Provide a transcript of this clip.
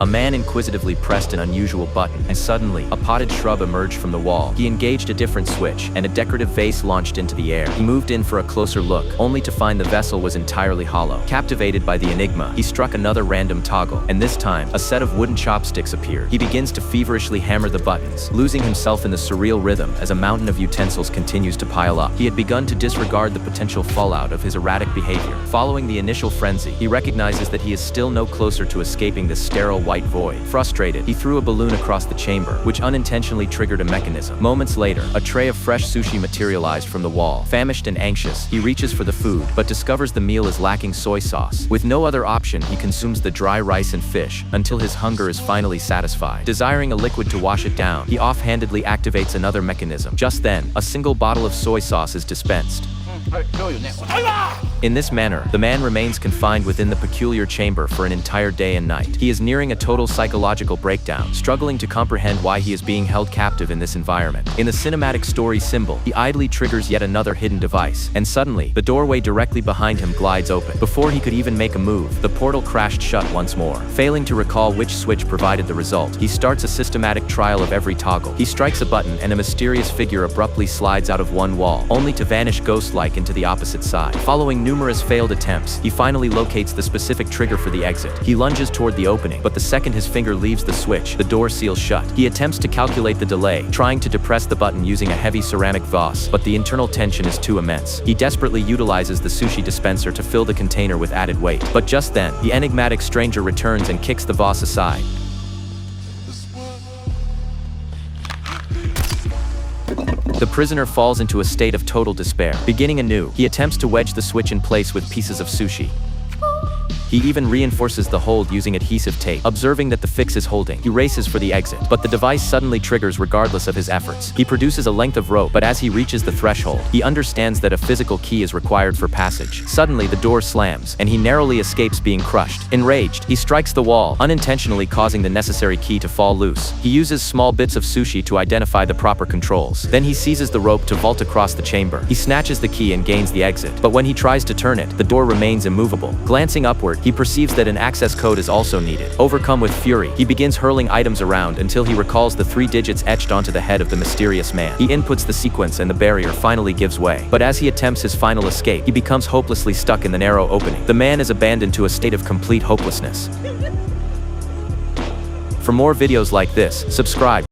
A man inquisitively pressed an unusual button, and suddenly, a potted shrub emerged from the wall. He engaged a different switch, and a decorative vase launched into the air. He moved in for a closer look, only to find the vessel was entirely hollow. Captivated by the enigma, he struck another random toggle, and this time, a set of wooden chopsticks appeared. He begins to feverishly hammer the buttons, losing himself in the surreal rhythm as a mountain of utensils continues to pile up. He had begun to disregard the potential fallout of his erratic behavior. Following the initial frenzy, he recognizes that he is still no closer to escaping this sterile white void. Frustrated, he threw a balloon across the chamber, which unintentionally triggered a mechanism. Moments later, a tray of fresh sushi materialized from the wall. Famished and anxious, he reaches for the food, but discovers the meal is lacking soy sauce. With no other option, he consumes the dry rice and fish, until his hunger is finally satisfied. Desiring a liquid to wash it down, he offhandedly activates another mechanism. Just then, a single bottle of soy sauce is dispensed. In this manner, the man remains confined within the peculiar chamber for an entire day and night. He is nearing a total psychological breakdown, struggling to comprehend why he is being held captive in this environment. In the cinematic story symbol, he idly triggers yet another hidden device, and suddenly, the doorway directly behind him glides open. Before he could even make a move, the portal crashed shut once more. Failing to recall which switch provided the result, he starts a systematic trial of every toggle. He strikes a button and a mysterious figure abruptly slides out of one wall, only to vanish ghost-like into the opposite side. Following numerous failed attempts, he finally locates the specific trigger for the exit. He lunges toward the opening, but the second his finger leaves the switch, the door seals shut. He attempts to calculate the delay, trying to depress the button using a heavy ceramic vase, but the internal tension is too immense. He desperately utilizes the sushi dispenser to fill the container with added weight. But just then, the enigmatic stranger returns and kicks the vase aside. The prisoner falls into a state of total despair. Beginning anew, he attempts to wedge the switch in place with pieces of sushi. He even reinforces the hold using adhesive tape. Observing that the fix is holding, he races for the exit, but the device suddenly triggers regardless of his efforts. He produces a length of rope, but as he reaches the threshold, he understands that a physical key is required for passage. Suddenly, the door slams, and he narrowly escapes being crushed. Enraged, he strikes the wall, unintentionally causing the necessary key to fall loose. He uses small bits of sushi to identify the proper controls. Then he seizes the rope to vault across the chamber. He snatches the key and gains the exit, but when he tries to turn it, the door remains immovable. Glancing upward, he perceives that an access code is also needed. Overcome with fury, he begins hurling items around until he recalls the 3 digits etched onto the head of the mysterious man. He inputs the sequence and the barrier finally gives way. But as he attempts his final escape, he becomes hopelessly stuck in the narrow opening. The man is abandoned to a state of complete hopelessness. For more videos like this, subscribe.